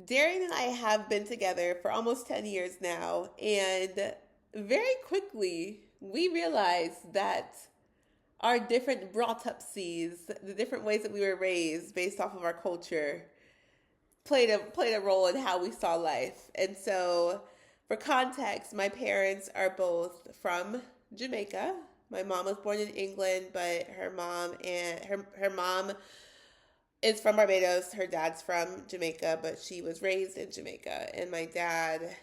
Darian and I have been together for almost 10 years now, and very quickly we realized that our different brought up sees, the different ways that we were raised based off of our culture, played a role in how we saw life. And so, for context, my parents are both from Jamaica. My mom was born in England, but her mom is from Barbados. Her dad's from Jamaica, but she was raised in Jamaica. And my dad,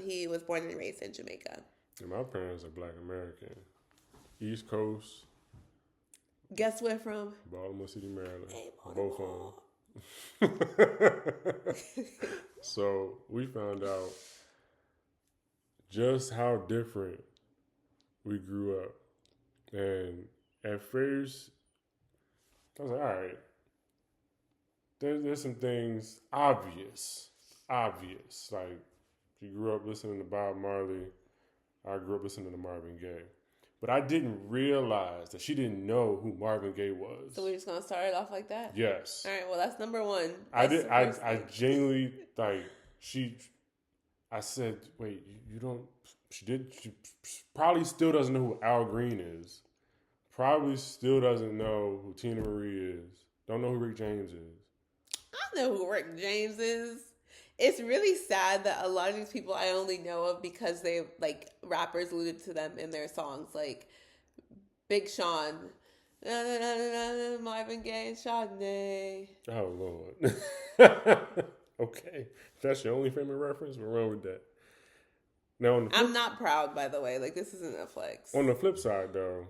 he was born and raised in Jamaica. And my parents are Black American. East Coast. Guess where from? Baltimore City, Maryland. Hey, Both Baltimore. of them. So we found out just how different we grew up. And at first, I was like, all right, there's some things obvious. Like, you grew up listening to Bob Marley. I grew up listening to Marvin Gaye. But I didn't realize that she didn't know who Marvin Gaye was. So we're just going to start it off like that? Yes. All right, well, that's number one. I genuinely, I said, wait, you don't, she probably still doesn't know who Al Green is. Probably still doesn't know who Tina Marie is. Don't know who Rick James is. I know who Rick James is. It's really sad that a lot of these people I only know of because they, like, rappers alluded to them in their songs, like Big Sean, Marvin Gaye, and Chardonnay. Oh, Lord. Okay. If that's your only family reference, we're wrong with that. Now, I'm not proud, by the way. Like, this isn't a flex. On the flip side, though,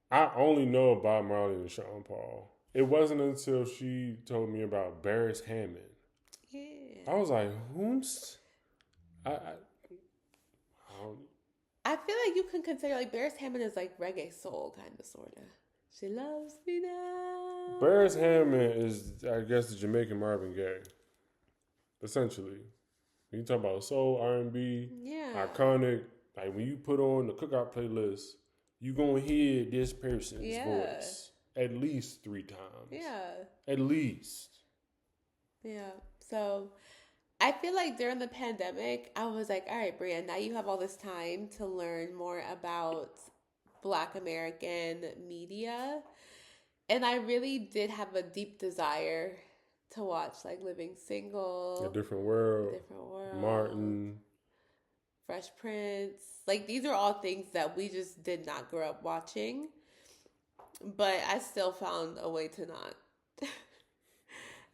I only know Bob Marley and Sean Paul. It wasn't until she told me about Barris Hammond. Yeah. I was like, whomst? I feel like you can consider, like, Barris Hammond is like reggae soul, kind of, sort of. She loves me now. Barris Hammond is, I guess, the Jamaican Marvin Gaye. Essentially. When you talk about soul, R&B, iconic, like when you put on the cookout playlist, you gonna hear this person's voice at least 3 times. Yeah. At least. Yeah. So I feel like during the pandemic, I was like, all right, Brianna, now you have all this time to learn more about Black American media. And I really did have a deep desire to watch, like, Living Single. A Different World. Martin. Fresh Prince. Like, these are all things that we just did not grow up watching. But I still found a way to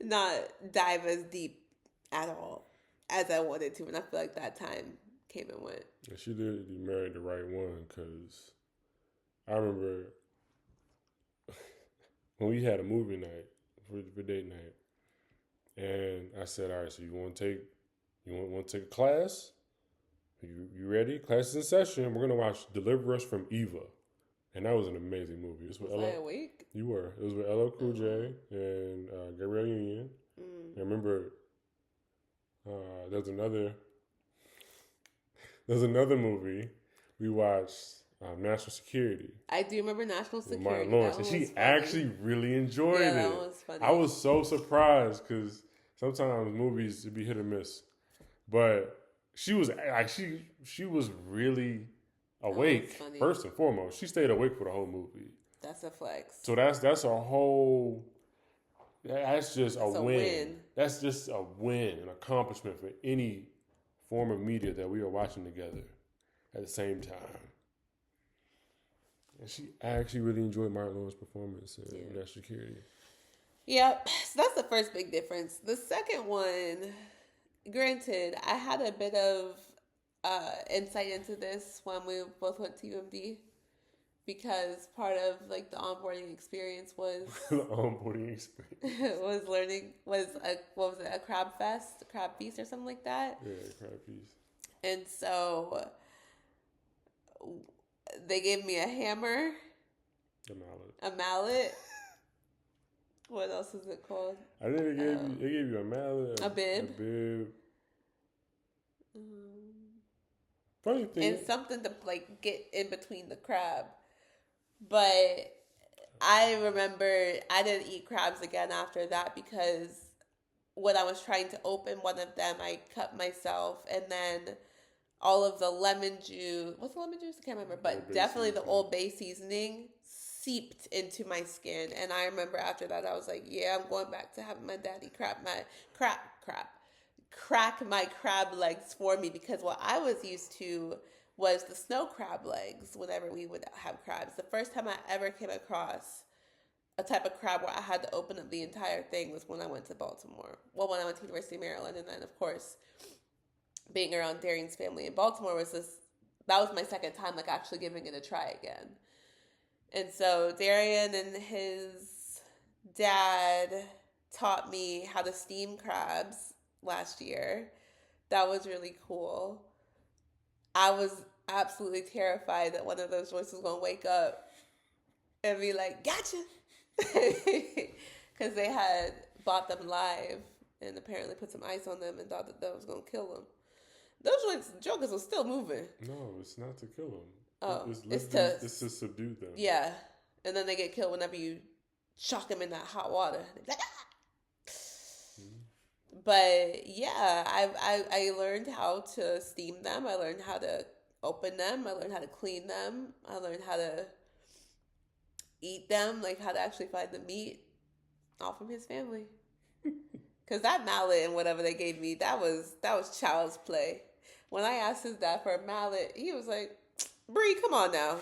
not dive as deep at all as I wanted to. And I feel like that time came and went. And she did marry the right one, because I remember when we had a movie night for date night, and I said, all right, so you want to take a class? You ready? Class is in session. We're going to watch Deliver Us from Eva. And that was an amazing movie. Was I awake? You were. It was with LL Cool J and Gabrielle Union. I remember there's another movie we watched, National Security. I do remember National Security. Martin Lawrence. And she actually really enjoyed it. That was funny. I was so surprised because sometimes movies would be hit or miss. But she was really awake, first and foremost. She stayed awake for the whole movie. That's a flex. So that's a whole... That's just a win. That's just a win, an accomplishment for any form of media that we are watching together at the same time. And she actually really enjoyed Martin Lawrence's performance in National Security. Yep. So that's the first big difference. The second one, granted, I had a bit of insight into this when we both went to UMD. Because part of, like, the onboarding experience was... The onboarding experience. a crab fest, a crab feast or something like that? Yeah, crab feast. And so they gave me a hammer. A mallet. What else is it called? I think they gave you a mallet. A bib. Funny thing. And something to, like, get in between the crab. But I remember I didn't eat crabs again after that because when I was trying to open one of them, I cut myself, and then all of the lemon juice, what's the lemon juice? I can't remember, but definitely the Old Bay seasoning seeped into my skin. And I remember after that, I was like, yeah, I'm going back to having my daddy crack my crab legs for me, because what I was used to was the snow crab legs whenever we would have crabs. The first time I ever came across a type of crab where I had to open up the entire thing was when I went to Baltimore. Well, when I went to University of Maryland, and then of course being around Darian's family in Baltimore that was my second time like actually giving it a try again. And so Darian and his dad taught me how to steam crabs last year. That was really cool. I was absolutely terrified that one of those voices was going to wake up and be like, gotcha. Because they had bought them live and apparently put some ice on them and thought that was going to kill them. Those jokers were still moving. No, it's not to kill them. Oh, it's to subdue them. Yeah, and then they get killed whenever you shock them in that hot water. Like, ah! Mm-hmm. But yeah, I learned how to steam them. I learned how to open them. I learned how to clean them. I learned how to eat them, like how to actually find the meat, all from his family. Because that mallet and whatever they gave me, that was child's play. When I asked his dad for a mallet, he was like, Bree, come on now.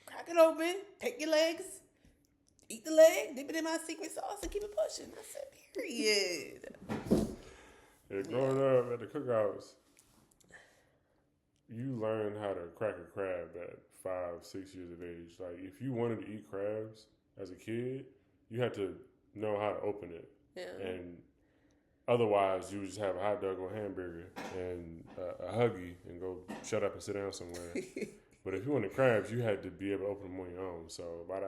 Crack it open, take your legs, eat the leg, dip it in my secret sauce, and keep it pushing. I said, period. Yeah, growing up at the cookouts, you learn how to crack a crab at 5-6 years of age. Like, if you wanted to eat crabs as a kid, you had to know how to open it. Yeah. And otherwise, you would just have a hot dog or hamburger and a Huggy and go shut up and sit down somewhere. But if you wanted crabs, you had to be able to open them on your own. So by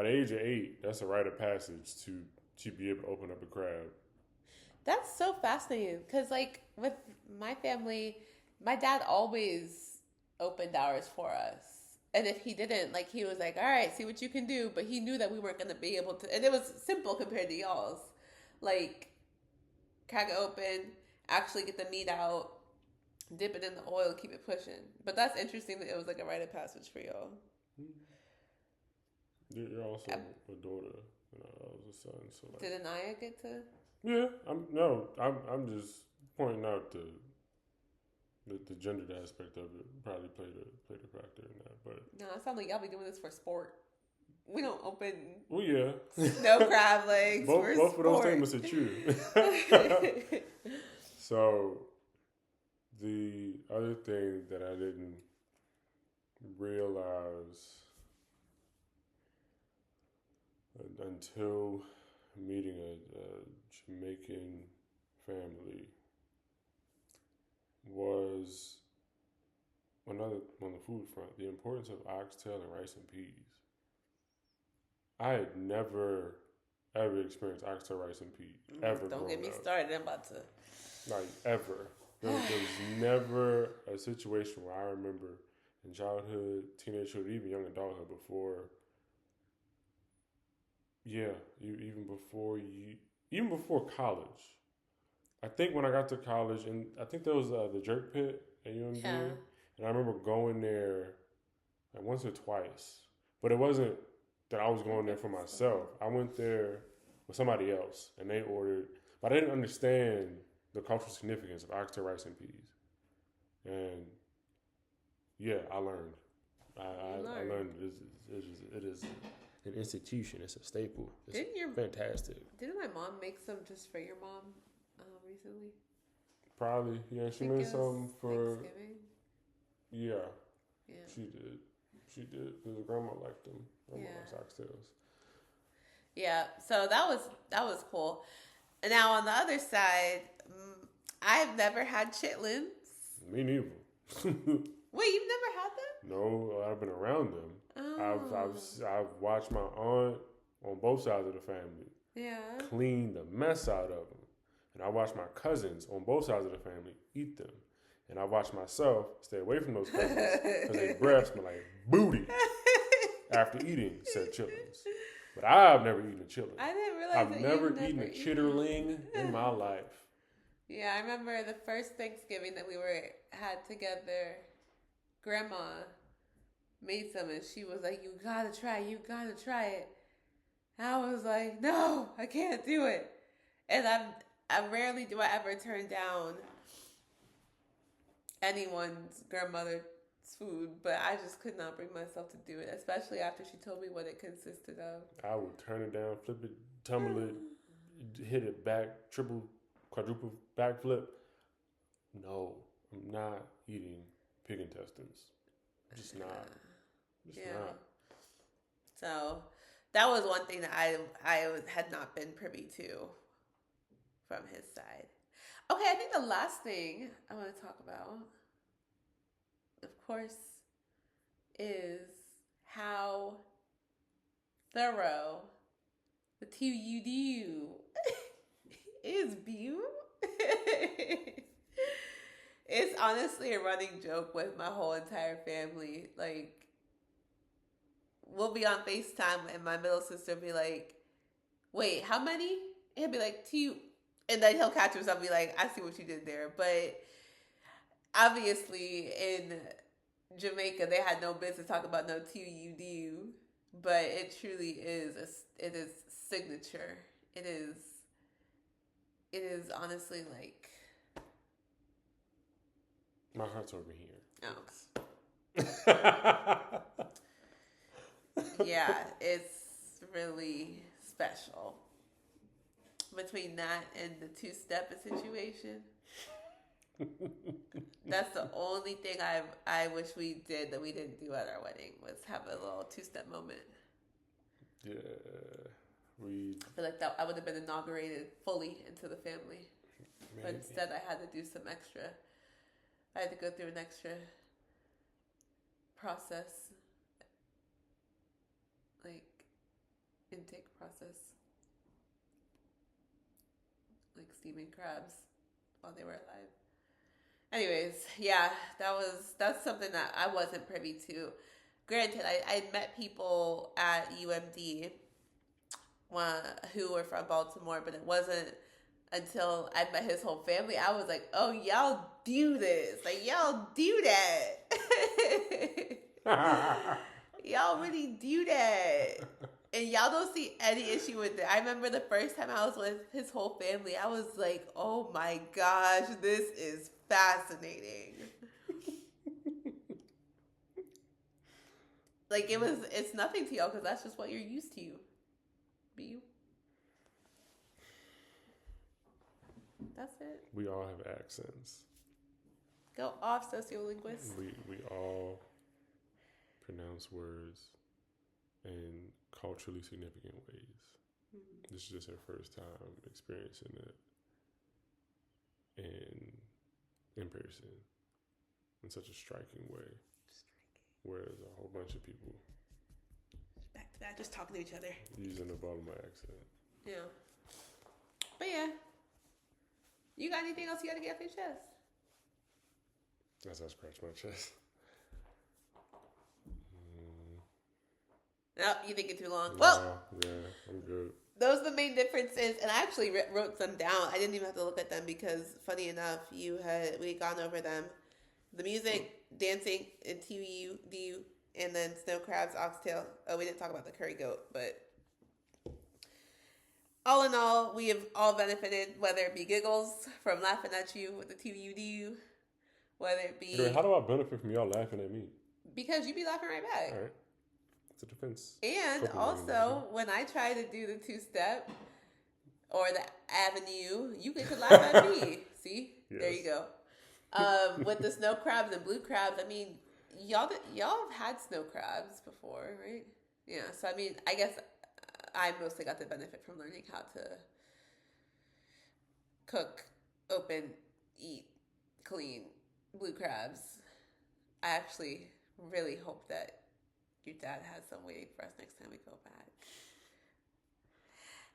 the age of 8, that's a rite of passage to be able to open up a crab. That's so fascinating because, like, with my family, my dad always opened ours for us. And if he didn't, like, he was like, all right, see what you can do. But he knew that we weren't going to be able to. And it was simple compared to y'all's. Like, crack it open, actually get the meat out, dip it in the oil, keep it pushing. But that's interesting that it was like a rite of passage for y'all. You're also a daughter, and I was a son. So like, did Anaya get to? Yeah, I'm just pointing out the gendered aspect of it probably played a factor in that. But no, it sounds like y'all be doing this for sport. We don't open. Well, yeah. No crab legs. Both of those statements are true. So, the other thing that I didn't realize until meeting a Jamaican family was on the food front, the importance of oxtail and rice and peas. I had never, ever experienced oxtail, rice, and peas, ever. Don't get me started. I'm about to. Like, ever. There was never a situation where I remember in childhood, teenagehood, even young adulthood before, even before college. I think when I got to college, and I think there was the Jerk Pit at UMD, and I remember going there like once or twice, but it wasn't that I was going there for myself. I went there with somebody else, and they ordered, but I didn't understand the cultural significance of oxtail, rice, and peas. And yeah, I learned. I learned it is an institution. It's a staple. It's fantastic. Didn't my mom make some just for your mom recently? Probably. Yeah, she made some for Thanksgiving. Yeah. She did. Because grandma liked them. Grandma likes oxtails. Yeah, so that was cool. And now on the other side, I've never had chitlins. Me neither. Wait, you've never had them? No, I've been around them. Oh. I've watched my aunt on both sides of the family clean the mess out of them. And I watched my cousins on both sides of the family eat them. And I watched myself stay away from those cousins because their breath smell like booty after eating said chitlins. But I've never eaten a chiller. I didn't realize I've that never you've eaten never a chitterling in my life. Yeah, I remember the first Thanksgiving that we had together. Grandma made some, and she was like, "You gotta try it. You gotta try it." And I was like, "No, I can't do it." And I rarely do I ever turn down anyone's grandmother's food, but I just could not bring myself to do it, especially after she told me what it consisted of. I would turn it down, flip it, tumble it, hit it back, triple, quadruple backflip. No, I'm not eating pig intestines. Just not. Just not. So that was one thing that I had not been privy to from his side. Okay, I think the last thing I want to talk about, of course, is how thorough the two you do is, Bew. It's honestly a running joke with my whole entire family. Like, we'll be on FaceTime and my middle sister will be like, "Wait, how many?" And he'll be like, "2." And then he'll catch himself and be like, "I see what you did there." But obviously in Jamaica, they had no business talking about no two you do. But it truly is, it is signature. It is honestly like... My heart's over here. Oh. Yeah, it's really special. Between that and the two-step situation, that's the only thing I wish we did that we didn't do at our wedding, was have a little two-step moment. Yeah, I feel like that I would have been inaugurated fully into the family, but instead I had to do some extra. I had to go through an extra process, like intake process, like steaming crabs while they were alive. Anyways, yeah, that's something that I wasn't privy to. Granted, I met people at UMD who were from Baltimore, but it wasn't until I met his whole family. I was like, "Oh, y'all do this. Like, y'all do that. Y'all really do that." And y'all don't see any issue with it. I remember the first time I was with his whole family, I was like, "Oh my gosh, this is fascinating." Like, it's nothing to y'all because that's just what you're used to. Be. That's it. We all have accents. Go off, sociolinguists. We all pronounce words in culturally significant ways. Mm-hmm. This is just our first time experiencing it in person in such a striking way. Whereas a whole bunch of people back to back, just talking to each other, using the Baltimore accent. Yeah. But yeah. You got anything else you got to get off your chest? As I scratch my chest. No, you thinking too long. No, well, yeah, I'm good. Those are the main differences, and I actually wrote them down. I didn't even have to look at them because, funny enough, we had gone over them. The music, dancing, and TUDU, and then snow crabs, oxtail. Oh, we didn't talk about the curry goat, but all in all, we have all benefited, whether it be giggles from laughing at you with the TUDU, whether it be... How do I benefit from y'all laughing at me? Because you be laughing right back. All right. It's a defense. And also, when I try to do the two-step or the avenue, you get to laugh at me. See? Yes. There you go. With the snow crabs and blue crabs, I mean, y'all have had snow crabs before, right? Yeah. So, I mean, I guess I mostly got the benefit from learning how to cook, open, eat, clean blue crabs. I actually really hope that your dad has some waiting for us next time we go back.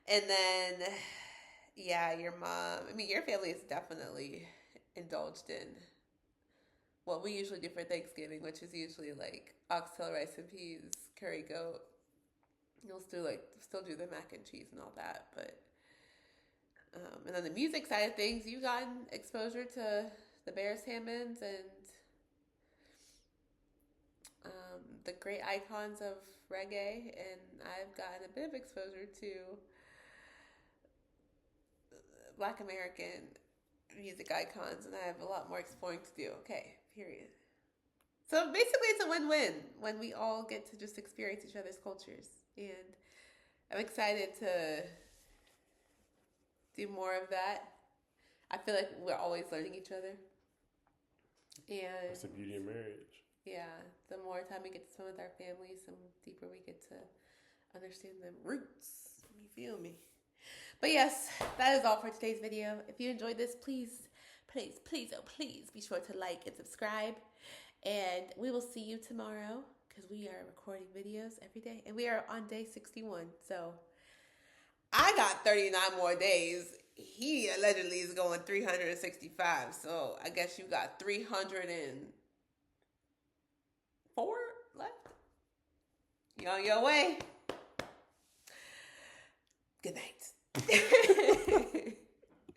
And then, yeah, your mom, I mean, your family is definitely indulged in what we usually do for Thanksgiving, which is usually like oxtail, rice and peas, curry goat, You'll still do the mac and cheese and all that, but and on the music side of things, you've gotten exposure to the Bears Hammonds and the great icons of reggae, and I've gotten a bit of exposure to Black American music icons, and I have a lot more exploring to do. Okay, period. So basically, it's a win-win when we all get to just experience each other's cultures, and I'm excited to do more of that. I feel like we're always learning each other, and That's the beauty of marriage. yeah, the more time we get to spend with our families, the deeper we get to understand the roots. You feel me? But yes, that is all for today's video. If you enjoyed this, please be sure to like and subscribe. And we will see you tomorrow because we are recording videos every day. And we are on day 61. So I got 39 more days. He allegedly is going 365. So I guess you got 304 left. You on your way. Good night.